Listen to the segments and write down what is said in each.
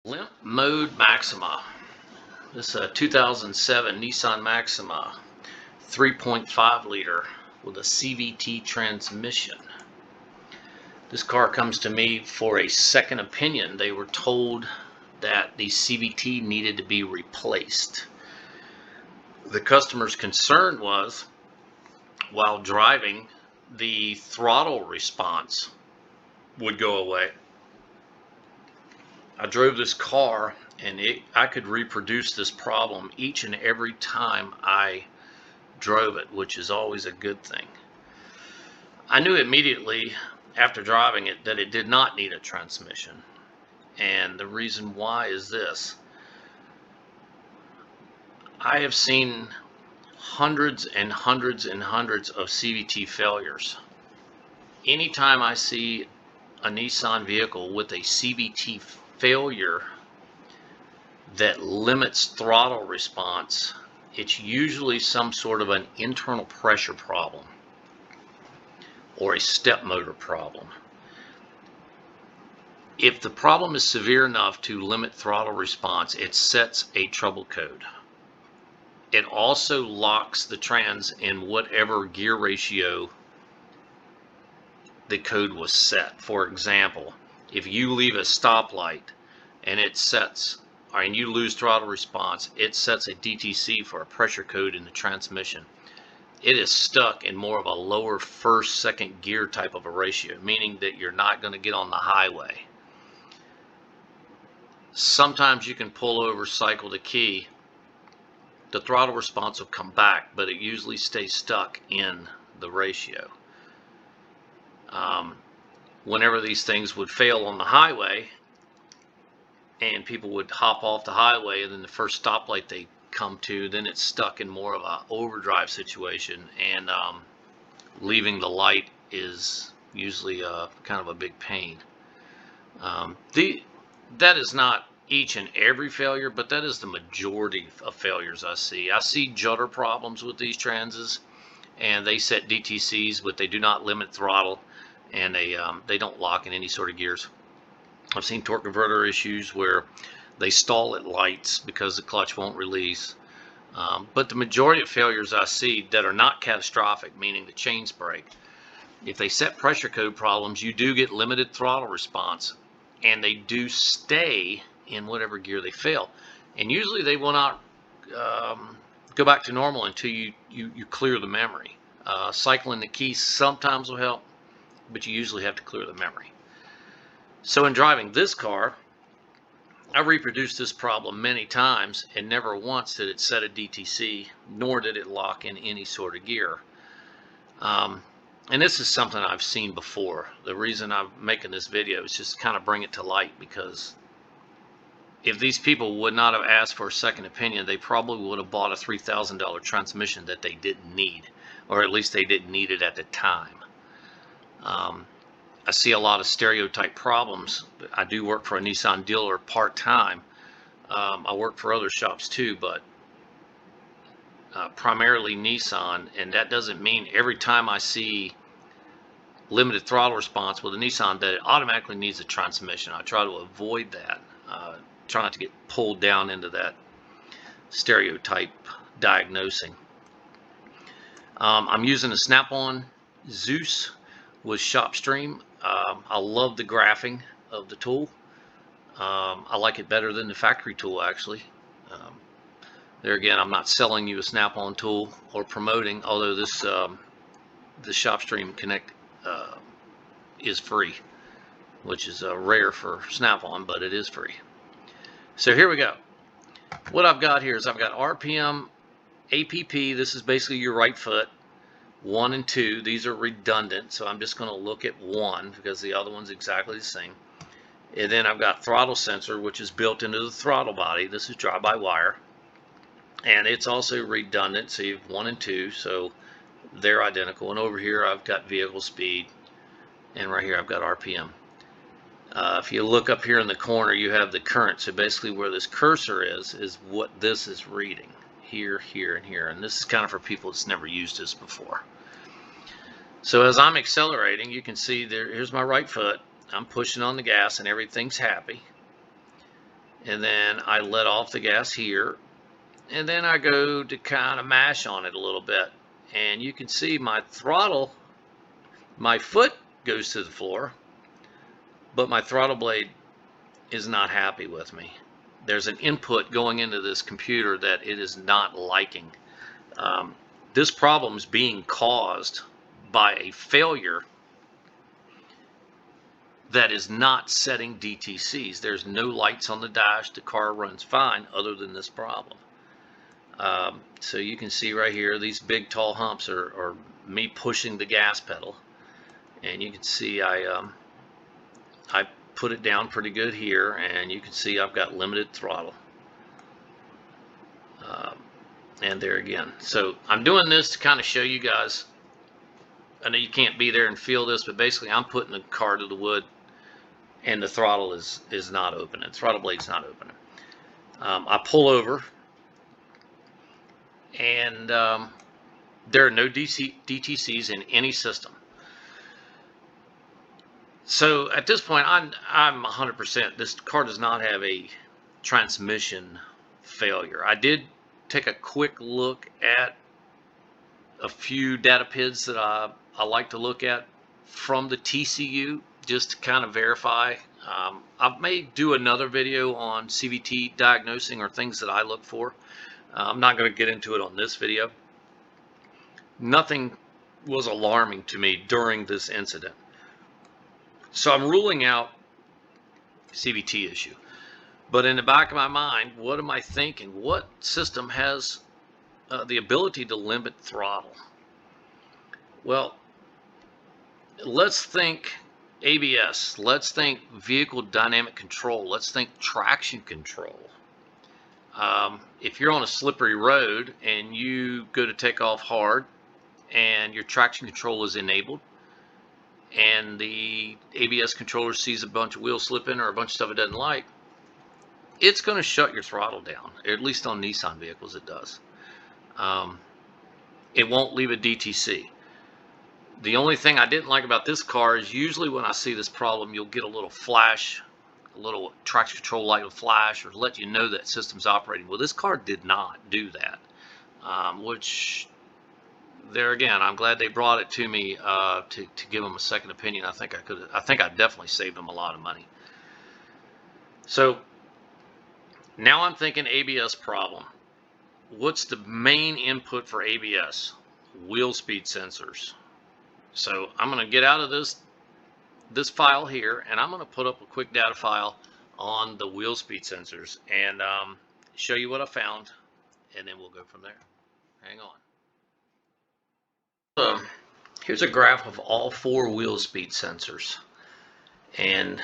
Limp mode Maxima. This is a 2007 Nissan Maxima 3.5 liter with a CVT transmission. This car comes to me for a second opinion. They were told that the CVT needed to be replaced. The customer's concern was, while driving, the throttle response would go away. I drove this car and I could reproduce this problem each and every time I drove it, which is always a good thing. I knew immediately after driving it that it did not need a transmission. And the reason why is this. I have seen hundreds and hundreds and hundreds of CVT failures. Anytime I see a Nissan vehicle with a CVT failure that limits throttle response, it's usually some sort of an internal pressure problem or a step motor problem. If the problem is severe enough to limit throttle response, it sets a trouble code. It also locks the trans in whatever gear ratio the code was set. For example, if you leave a stoplight and it sets, and you lose throttle response, it sets a DTC for a pressure code in the transmission. It is stuck in more of a lower first, second gear type of a ratio, meaning that you're not going to get on the highway. Sometimes you can pull over, cycle the key, the throttle response will come back, but it usually stays stuck in the ratio. Whenever these things would fail on the highway and people would hop off the highway, and then the first stoplight they come to, then it's stuck in more of a overdrive situation, and leaving the light is usually kind of a big pain. That is not each and every failure, but that is the majority of failures I see. I see judder problems with these transes, and they set DTCs, but they do not limit throttle, and they don't lock in any sort of gears. I've seen torque converter issues where they stall at lights because the clutch won't release. But the majority of failures I see that are not catastrophic, meaning the chains break, if they set pressure code problems, you do get limited throttle response, and they do stay in whatever gear they fail. And usually they will not go back to normal until you clear the memory. Cycling the key sometimes will help, but you usually have to clear the memory. So in driving this car, I reproduced this problem many times, and never once did it set a DTC, nor did it lock in any sort of gear. And this is something I've seen before. The reason I'm making this video is just kind of bring it to light, because if these people would not have asked for a second opinion, they probably would have bought a $3,000 transmission that they didn't need, or at least they didn't need it at the time. I see a lot of stereotype problems. I do work for a Nissan dealer part-time. I work for other shops too, but primarily Nissan, and that doesn't mean every time I see limited throttle response with a Nissan that it automatically needs a transmission. I try to avoid that. Try not to get pulled down into that stereotype diagnosing. I'm using a Snap-on Zeus with ShopStream. I love the graphing of the tool. I like it better than the factory tool, actually. There again, I'm not selling you a Snap-on tool or promoting, although this the ShopStream Connect is free, which is rare for Snap-on, but it is free. So here we go. What I've got here is I've got RPM, APP. This is basically your right foot. 1 and 2, these are redundant, so I'm just going to look at 1 because the other one's exactly the same. And then I've got throttle sensor, which is built into the throttle body. This is drive-by-wire, and it's also redundant, so you have 1 and 2, so they're identical. And over here I've got vehicle speed, and right here I've got RPM. If you look up here in the corner, you have the current. So basically where this cursor is what this is reading. Here, here, and here. And this is kind of for people that's never used this before. So as I'm accelerating, you can see there, here's my right foot. I'm pushing on the gas and everything's happy. and then I let off the gas here, and then I go to kind of mash on it a little bit, and you can see my throttle, my foot goes to the floor, but my throttle blade is not happy with me. There's an input going into this computer that it is not liking. This problem is being caused by a failure that is not setting DTCs. There's no lights on the dash. The car runs fine other than this problem. So you can see right here, these big tall humps are me pushing the gas pedal. And you can see I put it down pretty good here, and you can see I've got limited throttle. And there again. So I'm doing this to kind of show you guys. I know you can't be there and feel this, but basically I'm putting the car to the wood, and the throttle is not opening. The throttle blade's not opening. I pull over, and there are no DTCs in any system. So at this point, I'm 100%. This car does not have a transmission failure. I did take a quick look at a few data PIDs that I like to look at from the TCU just to kind of verify. I may do another video on CVT diagnosing or things that I look for. I'm not going to get into it on this video. Nothing was alarming to me during this incident. So I'm ruling out CVT issue. But in the back of my mind, what am I thinking? What system has the ability to limit throttle? Well, let's think ABS. Let's think vehicle dynamic control. Let's think traction control. If you're on a slippery road and you go to take off hard and your traction control is enabled, and the ABS controller sees a bunch of wheel slipping or a bunch of stuff it doesn't like, it's going to shut your throttle down. At least on Nissan vehicles it does. It won't leave a DTC. The only thing I didn't like about this car is usually when I see this problem, you'll get a little flash, a little traction control light will flash or let you know that system's operating. Well, this car did not do that, which there again, I'm glad they brought it to me to give them a second opinion. I think I definitely saved them a lot of money. So now I'm thinking ABS problem. What's the main input for ABS? Wheel speed sensors. So I'm going to get out of this file here, and I'm going to put up a quick data file on the wheel speed sensors and show you what I found, and then we'll go from there. Hang on. Here's a graph of all 4 wheel speed sensors, and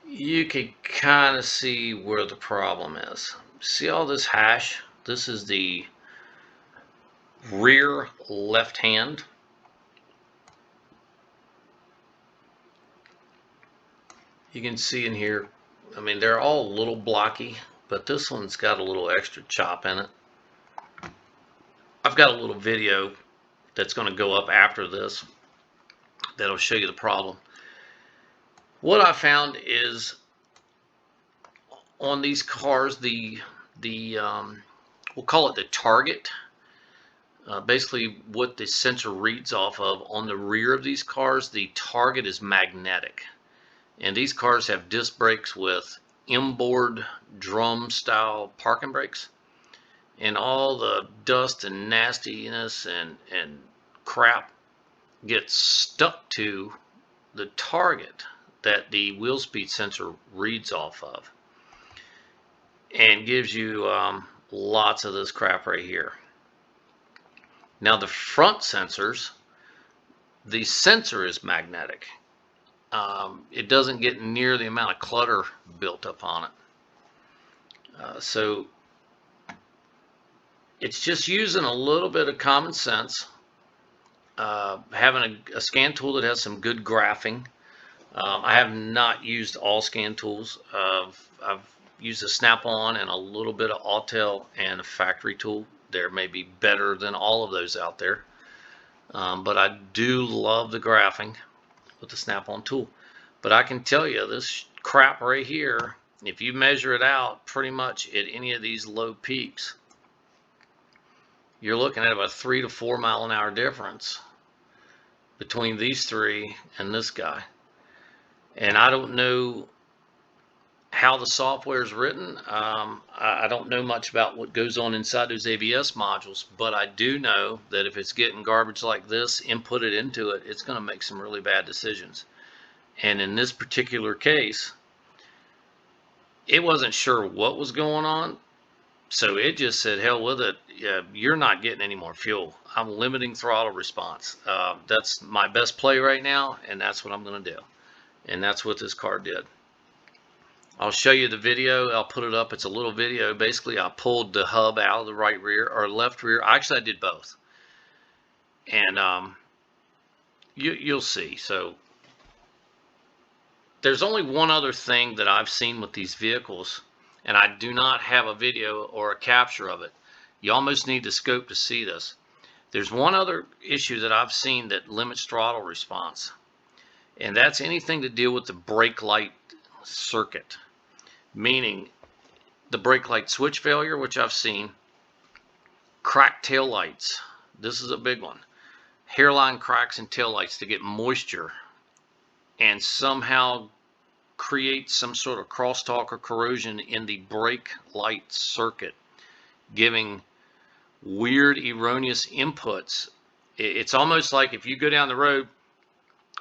you can kind of see where the problem is. See all this hash? This is the rear left hand. You can see in here, I mean, they're all a little blocky, but this one's got a little extra chop in it. I've got a little video that's going to go up after this that'll show you the problem. What I found is on these cars, we'll call it the target. Basically, what the sensor reads off of on the rear of these cars, the target is magnetic. And these cars have disc brakes with inboard drum style parking brakes. And all the dust and nastiness and crap gets stuck to the target that the wheel speed sensor reads off of, and gives you lots of this crap right here. Now the front sensors, the sensor is magnetic. It doesn't get near the amount of clutter built up on it. So it's just using a little bit of common sense, having a scan tool that has some good graphing. I have not used all scan tools. I've used a Snap-on and a little bit of Autel and a factory tool. There may be better than all of those out there, but I do love the graphing with the Snap-on tool. But I can tell you, this crap right here if you measure it out pretty much at any of these low peaks, you're looking at about a 3 to 4 mile an hour difference between these three and this guy. And I don't know how the software is written. I don't know much about what goes on inside those ABS modules, but I do know that if it's getting garbage like this inputted into it, it's going to make some really bad decisions. And in this particular case, it wasn't sure what was going on, so it just said, hell with it, you're not getting any more fuel. I'm limiting throttle response. That's my best play right now, and that's what I'm going to do. And that's what this car did. I'll show you the video. I'll put it up. It's a little video. Basically, I pulled the hub out of the right rear or left rear. Actually, I did both. And you'll see. So there's only one other thing that I've seen with these vehicles, and I do not have a video or a capture of it. You almost need the scope to see this. There's one other issue that I've seen that limits throttle response, and that's anything to deal with the brake light circuit. Meaning the brake light switch failure, which I've seen, cracked tail lights. This is a big one. Hairline cracks in tail lights to get moisture and somehow create some sort of crosstalk or corrosion in the brake light circuit, giving weird erroneous inputs. It's almost like if you go down the road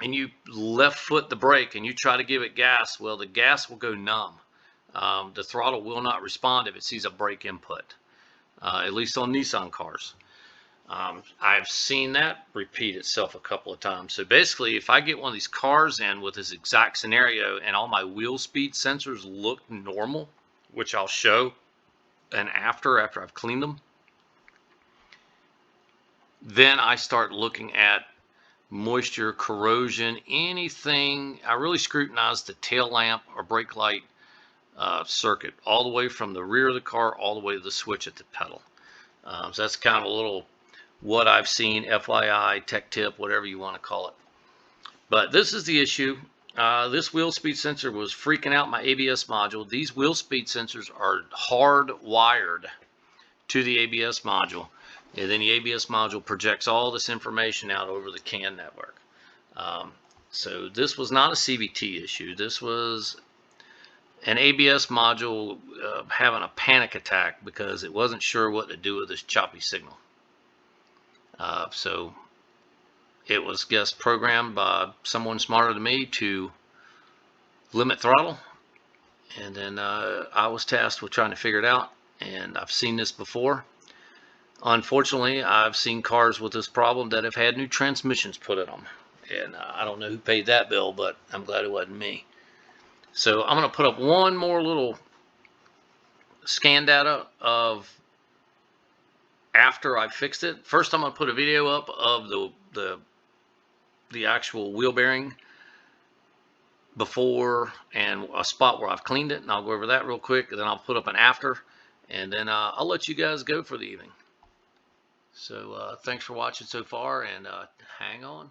and you left foot the brake and you try to give it gas, well, the gas will go numb. The throttle will not respond if it sees a brake input, at least on Nissan cars. I've seen that repeat itself a couple of times. So basically, if I get one of these cars in with this exact scenario and all my wheel speed sensors look normal, which I'll show and after I've cleaned them, then I start looking at moisture, corrosion, anything. I really scrutinize the tail lamp or brake light circuit, all the way from the rear of the car all the way to the switch at the pedal. So that's kind of a little what I've seen, FYI, tech tip, whatever you want to call it. But this is the issue. This wheel speed sensor was freaking out my ABS module. These wheel speed sensors are hardwired to the ABS module, and then the ABS module projects all this information out over the CAN network. So this was not a CVT issue. This was an ABS module having a panic attack because it wasn't sure what to do with this choppy signal. So it was, guess, programmed by someone smarter than me to limit throttle, and then I was tasked with trying to figure it out. And I've seen this before. Unfortunately, I've seen cars with this problem that have had new transmissions put in them, and I don't know who paid that bill, but I'm glad it wasn't me. So I'm going to put up one more little scan data of after I fixed it. First, I'm going to put a video up of the actual wheel bearing before and a spot where I've cleaned it, and I'll go over that real quick, and then I'll put up an after, and then I'll let you guys go for the evening. So thanks for watching so far, and hang on.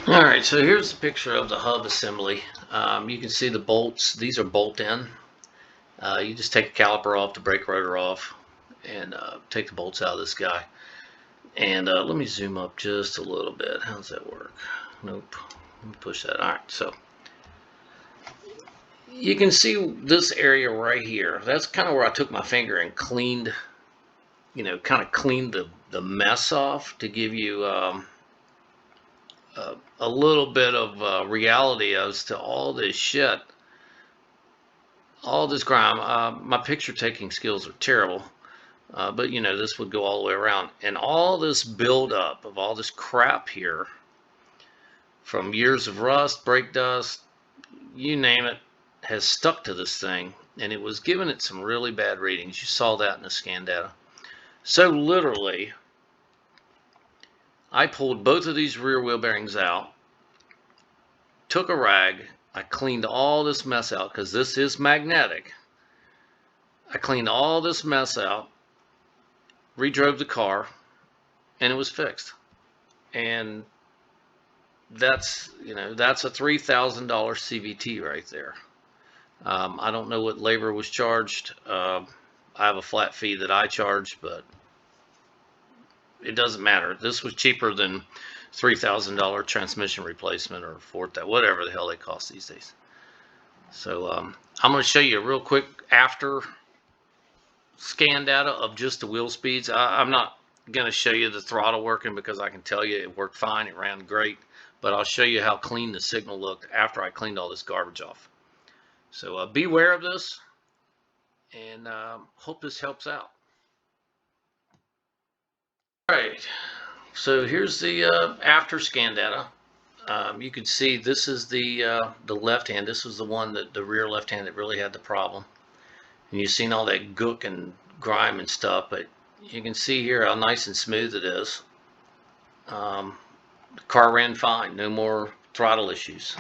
Alright, so here's a picture of the hub assembly. You can see the bolts. These are bolt in. You just take the caliper off, the brake rotor off, and take the bolts out of this guy. And let me zoom up just a little bit. How does that work? Nope. Let me push that. Alright, so you can see this area right here. That's kind of where I took my finger and cleaned, kind of cleaned the mess off to give you a little bit of reality as to all this shit, all this grime. My picture taking skills are terrible, but this would go all the way around, and all this buildup of all this crap here from years of rust, brake dust, you name it, has stuck to this thing, and it was giving it some really bad readings. You saw that in the scan data. So literally, I pulled both of these rear wheel bearings out, took a rag, I cleaned all this mess out because this is magnetic. I cleaned all this mess out, redrove the car, and it was fixed. And that's, you know, that's a $3,000 CVT right there. I don't know what labor was charged. I have a flat fee that I charge, but it doesn't matter. This was cheaper than $3,000 transmission replacement or whatever the hell they cost these days. So I'm going to show you a real quick after scan data of just the wheel speeds. I'm not going to show you the throttle working because I can tell you it worked fine. It ran great. But I'll show you how clean the signal looked after I cleaned all this garbage off. So beware of this, and hope this helps out. All right, so here's the after scan data. You can see this is the left hand. This was the one that the rear left hand that really had the problem. And you've seen all that gook and grime and stuff, but you can see here how nice and smooth it is. The car ran fine, no more throttle issues.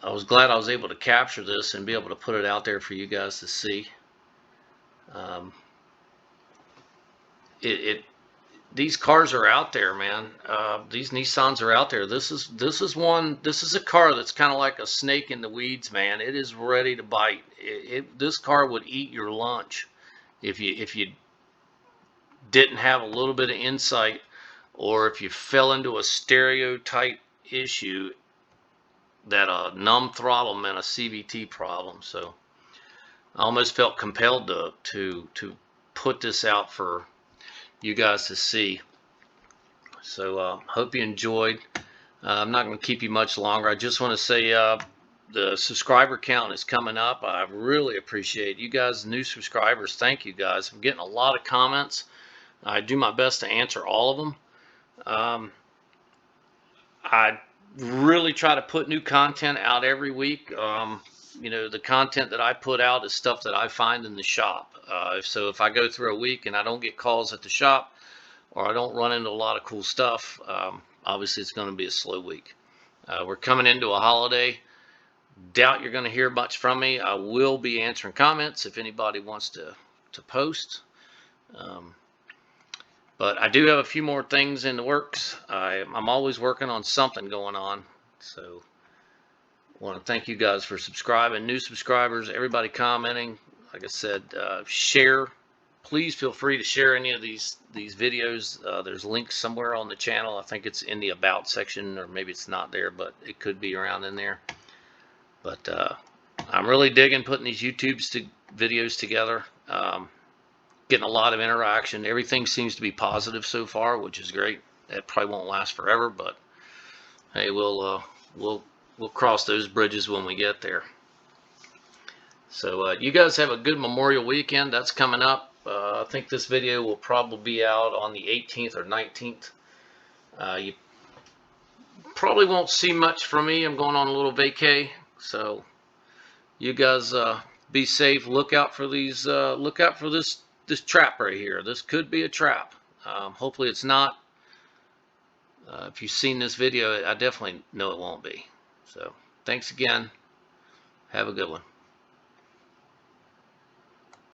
I was glad I was able to capture this and be able to put it out there for you guys to see. These cars are out there, man. These Nissans are out there. This is a car that's kind of like a snake in the weeds, man. It is ready to bite. This car would eat your lunch if you didn't have a little bit of insight, or if you fell into a stereotype issue that a numb throttle meant a CVT problem. So I almost felt compelled to put this out for you guys to see. So hope you enjoyed. I'm not going to keep you much longer. I just want to say the subscriber count is coming up. I really appreciate you guys, new subscribers. Thank you guys. I'm getting a lot of comments. I do my best to answer all of them. I really try to put new content out every week. You know, the content that I put out is stuff that I find in the shop. So if I go through a week and I don't get calls at the shop, or I don't run into a lot of cool stuff, obviously it's going to be a slow week. We're coming into a holiday. Doubt you're going to hear much from me. I will be answering comments if anybody wants to post. But I do have a few more things in the works. I'm always working on something going on. So I want to thank you guys for subscribing, new subscribers, everybody commenting. Like I said, share. Please feel free to share any of these videos. There's links somewhere on the channel. I think it's in the About section, or maybe it's not there, but it could be around in there. But I'm really digging putting these YouTube videos together. Getting a lot of interaction. Everything seems to be positive so far, which is great. That probably won't last forever, but hey, we'll cross those bridges when we get there. So you guys have a good Memorial weekend. That's coming up. I think this video will probably be out on the 18th or 19th. You probably won't see much from me. I'm going on a little vacay. So you guys be safe. Look out for these. Look out for this trap right here. This could be a trap. Hopefully it's not. If you've seen this video, I definitely know it won't be. So thanks again. Have a good one.